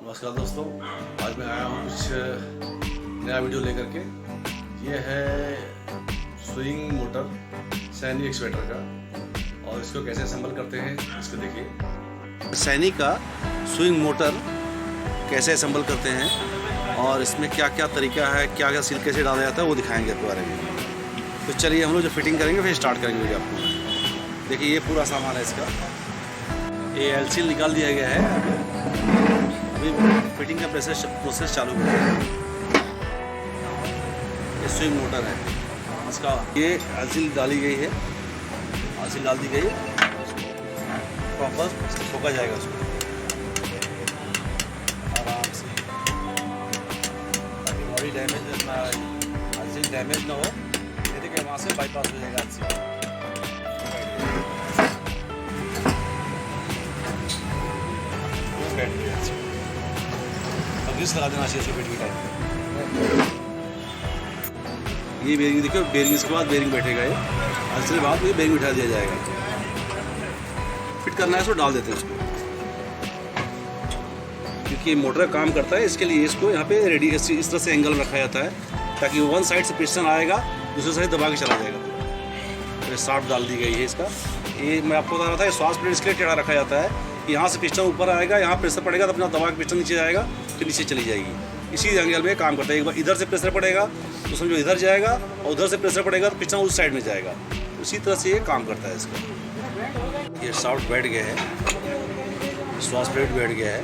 नमस्कार दोस्तों, आज मैं आया हूँ कुछ नया वीडियो लेकर के। ये है स्विंग मोटर सैनी एक्सवेटर का, और इसको कैसे असेंबल करते हैं इसको देखिए। सैनी का स्विंग मोटर कैसे असेंबल करते हैं और इसमें क्या क्या तरीका है, क्या क्या सील कैसे डाला जाता है, वो दिखाएंगे आपके बारे में। तो चलिए हम लोग जो फिटिंग करेंगे फिर स्टार्ट करेंगे वीडियो आपको। देखिए ये पूरा सामान है इसका, ये एलसील निकाल दिया गया है। अभी फिटिंग का प्रोसेस चालू हो गया है। ये स्विंग मोटर है इसका, ये एलसील डाली गई है, एलसील डाल दी गई है, प्रॉपर ठोका जाएगा उसको आराम से, ताकि बॉडी डैमेज ना, एलसील डैमेज ना हो। ये देखिए वहाँ से बाईपास हो जाएगा एलसील। ग्रीस लगा देना चाहिए उसको फिट के टाइम। ये बेरिंग देखो, बेरिंग इसके बाद बेरिंग बैठेगा, ये एलसील के बाद ये बेरिंग बिठा दिया जाएगा। फिट करना है इसको डाल देते हैं उसको, क्योंकि ये मोटर का काम करता है। इसके लिए इसको यहाँ पे रेडी इस तरह से एंगल रखा जाता है ताकि वन साइड से पिस्टन आएगा, दूसरी साइड दबा के चला जाएगा। तो शाफ्ट डाल दी गई है इसका। ये मैं आपको बता रहा था, ये श्वास प्लेट इसके लिए टेढ़ा रखा जाता है। यहाँ से पिस्टन ऊपर आएगा, यहाँ प्रेशर पड़ेगा तो अपना दबा के पिस्टन नीचे जाएगा, फिर नीचे चली जाएगी। इसी एंगल में काम करता है। एक बार इधर से प्रेशर पड़ेगा तो समझो इधर जाएगा, और उधर से प्रेशर पड़ेगा तो पिस्टन उस साइड में जाएगा। उसी तरह से ये काम करता है इसका। ये शाफ्ट बैठ गया है, श्वास प्लेट बैठ गया है,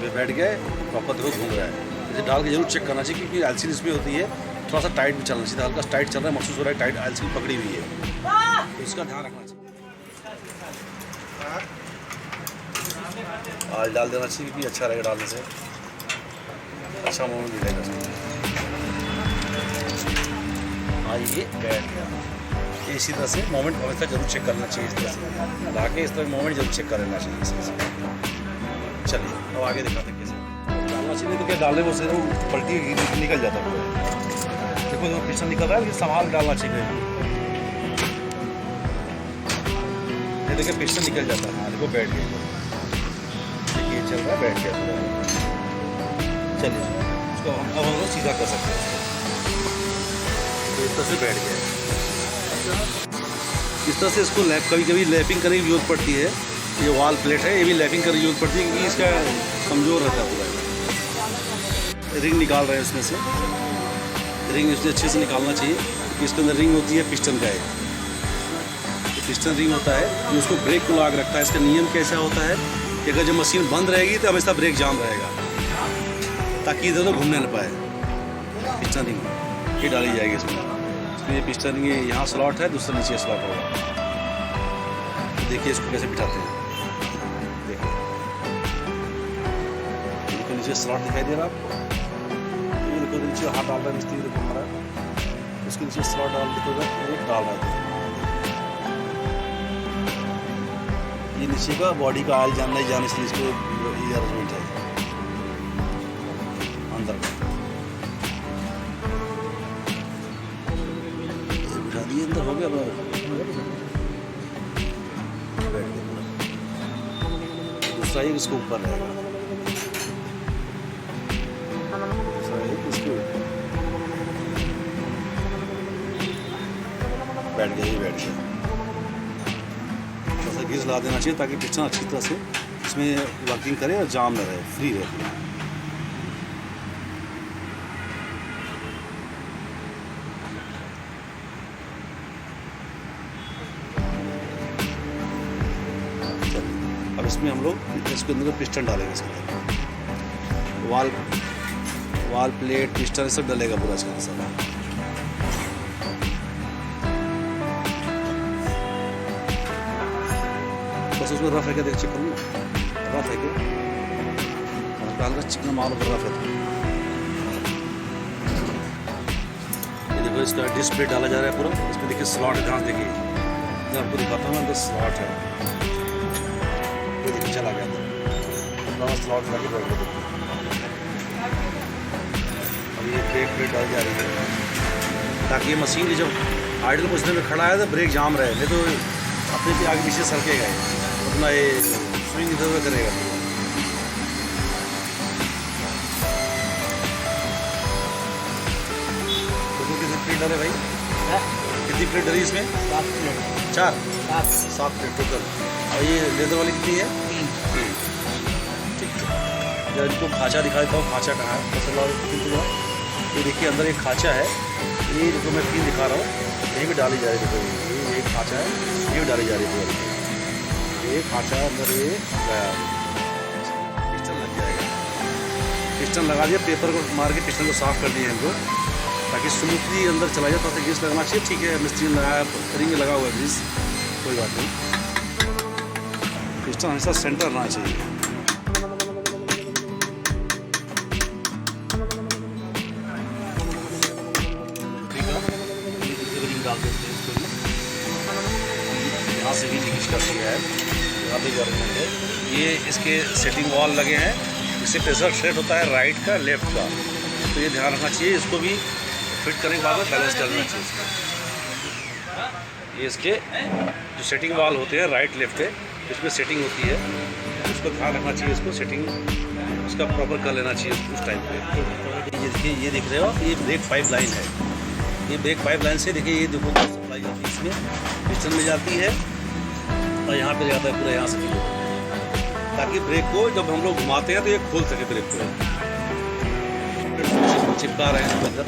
ये बैठ गया है, प्रॉपर देखो घूम रहा है। इसे डाल के जरूर चेक करना चाहिए, क्योंकि एलसील इसमें होती है थोड़ा सा टाइट भी चलना चाहिए। हल्का टाइट चल रहा है, महसूस हो रहा है टाइट एलसील पकड़ी हुई है, तो इसका ध्यान रखना चाहिए। ऑयल डाल देना चाहिए, क्योंकि अच्छा रहेगा डालने से, अच्छा मोमेंट मिलेगा। हाँ ये बैठ गया। इसी तरह से मोमेंट हमेशा जरूर चेक करना चाहिए। इस तरह से ला के इस तरह मोमेंट जरूर चेक कर लेना चाहिए इस तरह से। चलिए अब आगे दिखाते हैं कैसे डालना चाहिए। तो क्या डालने को से वो पलटी निकल जाता है। देखो जो पिस्टन निकल रहा है, संभाल डालना चाहिए। ये देखिए पिस्टन निकल जाता है। हाँ देखो बैठ गया, ये चल रहा है, बैठ गया पूरा। चलिए उसको अब हम लोग सीधा कर सकते हैं। तो इस तरह से बैठ गया। इस तरह से इसको लैप, कभी कभी लैपिंग करने की जरूरत पड़ती है। ये वॉल प्लेट है, ये भी लैपिंग करने की जरूरत पड़ती है, क्योंकि इसका कमज़ोर रहता है पूरा। रिंग निकाल रहे हैं इसमें से, रिंग इसमें अच्छे से निकालना चाहिए, क्योंकि इसके अंदर रिंग होती है पिस्टन का है। पिस्टन रिंग होता है जो उसको ब्रेक को लाग रखता है। इसका नियम कैसा होता है कि अगर जब मशीन बंद रहेगी तो हमेशा ब्रेक जाम रहेगा, ताकि इधर उधर घूमने न पाए। पिस्टन रिंग ये डाली जाएगी इसमें ये पिस्टन रिंग यहाँ स्लॉट है, दूसरा नीचे स्लॉट होगा। देखिए इसको कैसे बिठाते हैं। देखो नीचे स्लॉट दिखाई दे रहा है आपको। ये देखो नीचे हाथ डाल रहा है मिस्त्री, देखो हमारा उसके नीचे स्लॉट डाल डाल रहा है। ये नीचे का बॉडी का ऑयल जाने से इसको ये अरेंजमेंट है अंदर का। ये बिठा दिए, अंदर हो गया। दूसरा एक इसको ऊपर रहेगा, दूसरा एक इसको बैठ गया, ये बैठ गया। ग्रीस ला देना चाहिए ताकि पिस्टन अच्छी तरह से इसमें वर्किंग करे और जाम न रहे, फ्री रहे। अब इसमें हम लोग इसके अंदर पिस्टन डालेंगे। इसके अंदर वाल प्लेट पिस्टन सब डलेगा पूरा इसके अंदर। बस उसमें रफ है क्या, देख चेक करूँ, रफ है क्या, हल्का चिकना माल पर रफ है। ये देखो इसका डिस्प्ले डाला जा रहा है पूरा। इसमें देखिए स्लॉट है, ध्यान देखिए, मैं आपको दिखाता हूँ अंदर स्लॉट है। ये देखिए चला गया अंदर, स्लॉट लगे बैठ गया। अब ये ब्रेक प्लेट डाली जा रही है, ताकि ये मशीन जब आइडल पोजीशन में खड़ा है तो ब्रेक जाम रहे, नहीं तो अपने भी आगे पीछे सरकेगा, अपना ये स्विंग इधर उधर करेगा। डले भाई? कितनी प्लेट डली इसमें? 7 प्लेट। 4 7 plate total. और ये लेदर वाली कितनी है? 3। ठीक है, जरा इनको खाँचा दिखा देता हूँ। खाँचा कहाँ है? पसंद। ये देखिए अंदर एक खाँचा है, ये देखो मैं 3 दिखा रहा हूँ, यहीं भी डाली जा रही है। देखो ये एक खाँचा है, ये भी डाली जा रही है। ये खाँचा अंदर ये गया, पिस्टन लग जाएगा। पिस्टन लगा दिया, पेपर को मार के पिस्टन को साफ़ कर दिए हम लोग, ताकि स्मूथली अंदर चला जाए। थोड़ा सा ग्रीस लगना चाहिए। ठीक है, मिस्त्री ने लगाया, रिंग लगा हुआ है ग्रीस, कोई बात नहीं। पिस्टन हमेशा सेंटर रहना चाहिए। ठीक है, रिंग डाल देते हैं इसको। यहाँ से भी लीकेज कर दिया है, यहाँ पे गवर्नमेंट है। ये इसके सेटिंग वॉल लगे हैं, इससे प्रेशर सेट होता है राइट का लेफ्ट का, तो ये ध्यान रखना चाहिए। इसको भी फिट करने के बाद में बैलेंस करना चाहिए इसको। ये इसके जो सेटिंग वॉल होते हैं राइट लेफ्ट पे, इसमें सेटिंग होती है, उसको ध्यान रखना चाहिए। इसको सेटिंग उसका प्रॉपर कर लेना चाहिए उस टाइम पे। ये देखिए, ये देख रहे हो आप, ये ब्रेक पाइप लाइन है। ये ब्रेक पाइप लाइन से देखिए, ये देखो सप्लाई होती है इसमें, पिस्टन में जाती है और यहाँ पे जाता है पूरा, यहाँ से, ताकि ब्रेक को जब हम लोग घुमाते हैं तो ये खोल सके ब्रेक को। चिपका रहे हैं अंदर,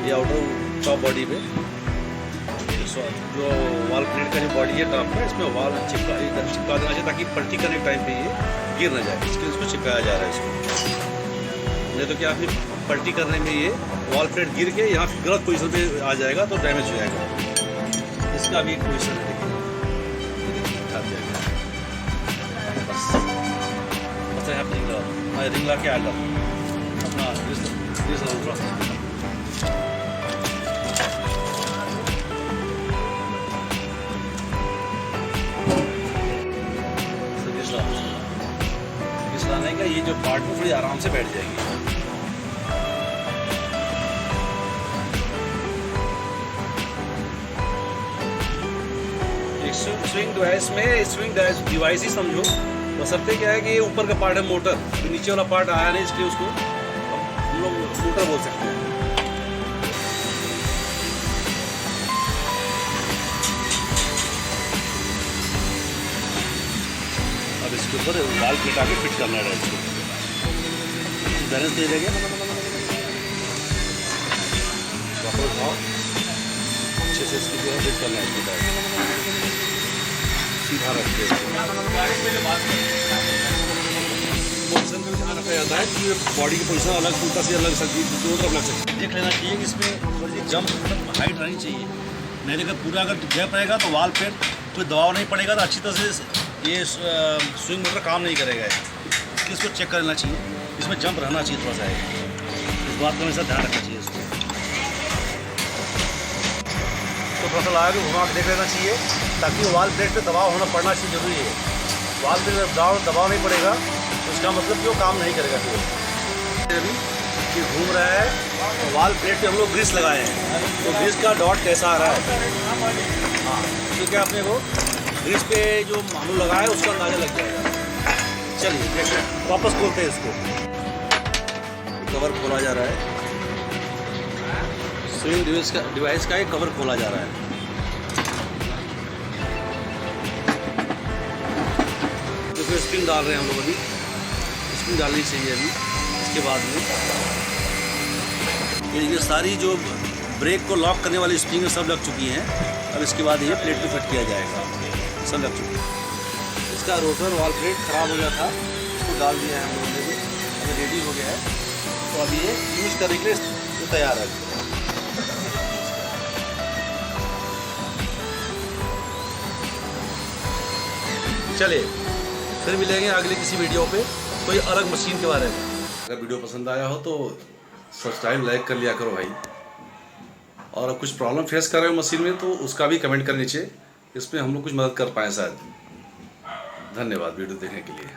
ये आउटर टॉप बॉडी पे जो वाल प्लेट का जो बॉडी है टॉप में, इसमें वाल चिपका देना चाहिए, ताकि पलटी करने के टाइम पे ये गिर ना जाए। इसके इसको चिपकाया जा रहा है इसको, नहीं तो क्या आपकी पलटी करने में ये वॉल प्लेट गिर के यहाँ गलत पोजीशन पे आ जाएगा तो डैमेज हो जाएगा। इसका भी एक पोजीशन है, बस यहाँ पे रिंग ला के आएगा अपना लाने का। ये जो पार्ट में थोड़ी आराम से बैठ जाएगी। स्विंग डिवाइस में स्विंग डिवाइस ही समझो, बशर्ते क्या है कि ये ऊपर का पार्ट है मोटर, तो नीचे वाला पार्ट आया नहीं, इसलिए उसको हम लोग मोटर बोल सकते हैं। अब इसके ऊपर वाल प्लेट आके फिट करना है, इसको बैलेंस दे देंगे। अच्छे से इसकी जो है फिट करना है, सीधा रख के पोजिशन में ध्यान रखा जाता है कि बॉडी की पोजिशन अलग उल्टा से अलग सकती है, दोनों तरफ लग सकती है। देख लेना चाहिए कि इसमें जंप हाइट रहनी चाहिए, नहीं अगर पूरा अगर गैप रहेगा तो वाल प्लेट कोई दबाव नहीं पड़ेगा, तो अच्छी तरह से ये स्विंग मोटर काम नहीं करेगा। इसलिए इसको चेक कर लेना चाहिए, इसमें जंप रहना चाहिए थोड़ा सा, इस बात का हमेशा ध्यान रखना चाहिए इसको। तो थोड़ा सा लगा के घुमा के देख लेना चाहिए, ताकि वाल प्लेट पे दबाव होना पड़ना चाहिए, जरूरी है। वाल प्लेट पे दबाव नहीं पड़ेगा तो इसका मतलब कि वो काम नहीं करेगा। फिर अभी ये घूम रहा है, तो वाल प्लेट पे हम लोग ग्रीस लगाए हैं, तो ग्रीस का डॉट कैसा आ रहा है, हाँ, तो क्या अपने को ग्रीस पे जो हम लोग लगाया है उसका अंदाजा लग जाएगा। चलिए देखिए, वापस खोलते हैं इसको। कवर खोला जा रहा है, स्विंग डिवाइस का एक कवर खोला जा रहा है। देखो स्प्रिंग डाल रहे हैं हम लोग, अभी स्प्रिंग डालनी चाहिए अभी। इसके बाद में ये सारी जो ब्रेक को लॉक करने वाली स्प्रिंग सब लग चुकी हैं। अब इसके बाद ये प्लेट पे फिट किया जाएगा, सब लग चुकी है। इसका रोटर वाल प्लेट ख़राब हो गया था, इसको डाल दिया है हम लोगों ने भी, अभी रेडी हो गया है। तो अभी ये यूज़ करने के लिए तैयार है। चलिए फिर मिलेंगे अगले किसी वीडियो पे कोई अलग मशीन के बारे में। अगर वीडियो पसंद आया हो तो सब्सक्राइब लाइक कर लिया करो भाई, और कुछ प्रॉब्लम फेस कर रहे हो मशीन में तो उसका भी कमेंट कर नीचे, इसमें हम लोग कुछ मदद कर पाएँ शायद। धन्यवाद वीडियो देखने के लिए।